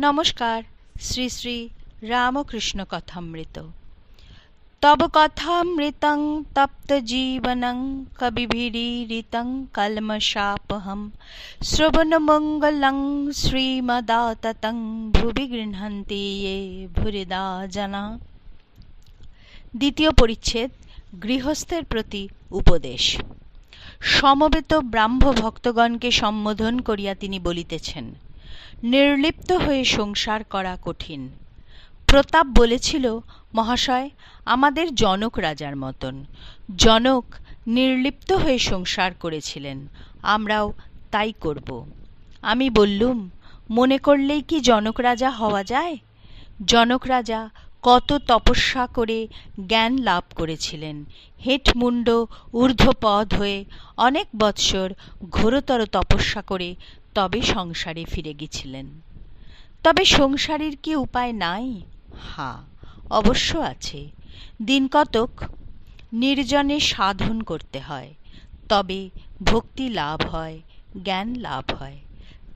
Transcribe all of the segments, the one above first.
নমস্কার। শ্রী শ্রী রামকৃষ্ণ কথামৃত। তব কথামৃতং তপ্ত জীবনং কবিভিरीडितं কলমশাপহম শ্রবণমঙ্গলং শ্রীমদাততং ভুবি গৃহন্তি ये ভুরিদা জনা। দ্বিতীয় পরিচ্ছেদ, গৃহস্থের প্রতি উপদেশ। সমবেত ব্রাহ্ম ভক্তগণকে সম্বোধন করিয়া তিনি বলিতেছেন, নির্লিপ্ত হয়ে সংসার করা কঠিন। প্রতাপ বলেছিল, মহাশয়, আমাদের জনক রাজার মতন। জনক নির্লিপ্ত হয়ে সংসার করেছিলেন, আমরাও তাই করব। আমি বললুম, মনে করলেই কি জনক রাজা হওয়া যায়? জনক রাজা কত তপস্যা করে জ্ঞান লাভ করেছিলেন। হেটমুণ্ড ঊর্ধ্বপদ হয়ে অনেক বৎসর ঘোরতর তপস্যা করে তবে সংসারে ফিরে গেছিলেন। তবে সংসারের কি উপায় নাই? হ্যাঁ, অবশ্য আছে। দিনকতক নির্জনে সাধন করতে হয়, তবে ভক্তি লাভ হয়, জ্ঞান লাভ হয়।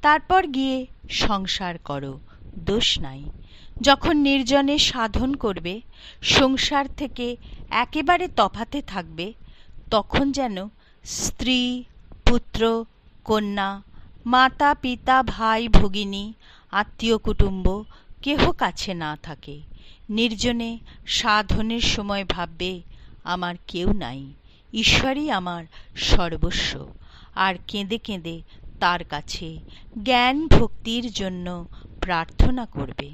তারপর গিয়ে সংসার করো, দোষ নাই। যখন নির্জনে সাধন করবে, সংসার থেকে একেবারে তফাতে থাকবে, তখন যেন স্ত্রী, পুত্র, কন্যা, মাতা পিতা, ভাই ভগিনী, আত্মীয় কুটুম্ব কেহ কাছে না থাকে। নির্জনে সাধনের সময় ভাববে, আমার কেউ নাই, ঈশ্বরই আমার সর্বস্ব। আর কেঁদে কেঁদে তার কাছে জ্ঞান ভক্তির জন্য প্রার্থনা করবে।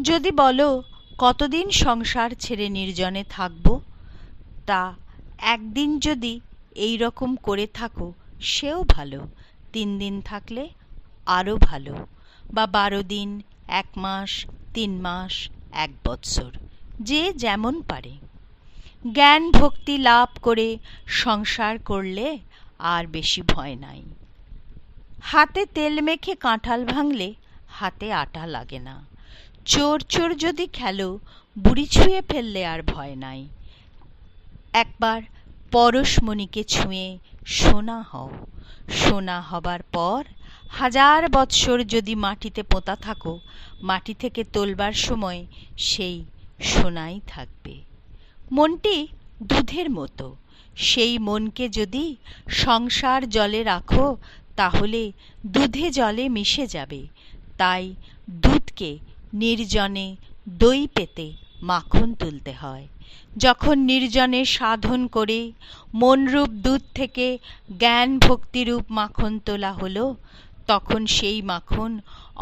যদি বলো, কতদিন সংসার ছেড়ে নির্জনে থাকব, তা একদিন যদি এই রকম করে থাকো সেও ভালো, 3 দিন থাকলে আরও ভালো, বা 12 দিন, 1 মাস, 3 মাস, 1 বৎসর, যে যেমন পারে। জ্ঞান ভক্তি লাভ করে সংসার করলে আর বেশি ভয় নাই। হাতে তেল মেখে কাঁঠাল ভাঙলে হাতে আটা লাগে না। চোর চোর যদি খেলো, বুড়ি ছুঁয়ে ফেললে আর ভয় নাই। একবার পরশমণিকে ছুঁয়ে সোনা হও। সোনা হবার পর 1000 বৎসর যদি মাটিতে পোঁতা থাকো, মাটি থেকে তোলবার সময় সেই সোনাই থাকবে। মনটি দুধের মতো। সেই মনকে যদি সংসার জলে রাখো, তাহলে দুধে জলে মিশে যাবে। তাই দুধকে নির্জনে দই পেতে মাখন তুলতে হয়। যখন নির্জনে সাধন করে মনরূপ দুধ থেকে জ্ঞান ভক্তিরূপ মাখন তোলা হলো, তখন সেই মাখন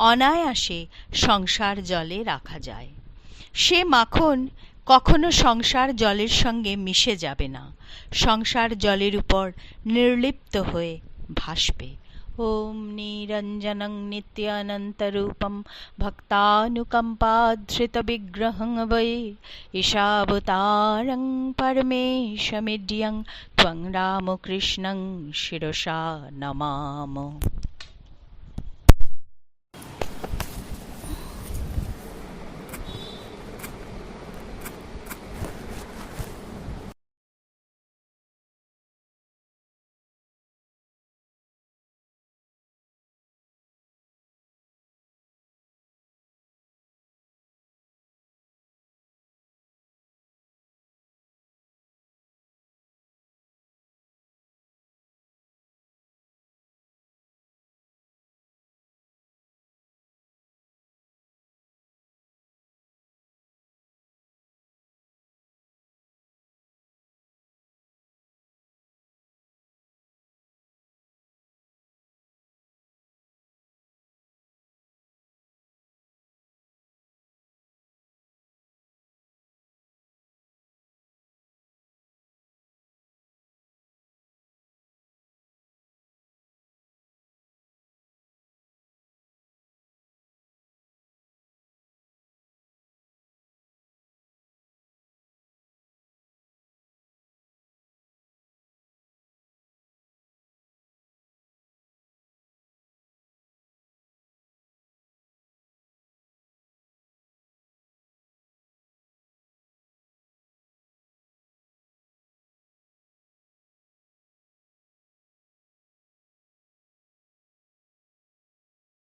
অনায়াসে সংসার জলে রাখা যায়। সে মাখন কখনো সংসার জলের সঙ্গে মিশে যাবে না, সংসার জলের উপর নির্লিপ্ত হয়ে ভাসবে। ওম নিরঞ্জনং নিত্যানন্তরূপম ভক্তানুকম্পাধৃতবিগ্রহং বৈ ঈশাবতারং পরমেশমিড্যং ত্বং রামকৃষ্ণং শিরসা নমামো।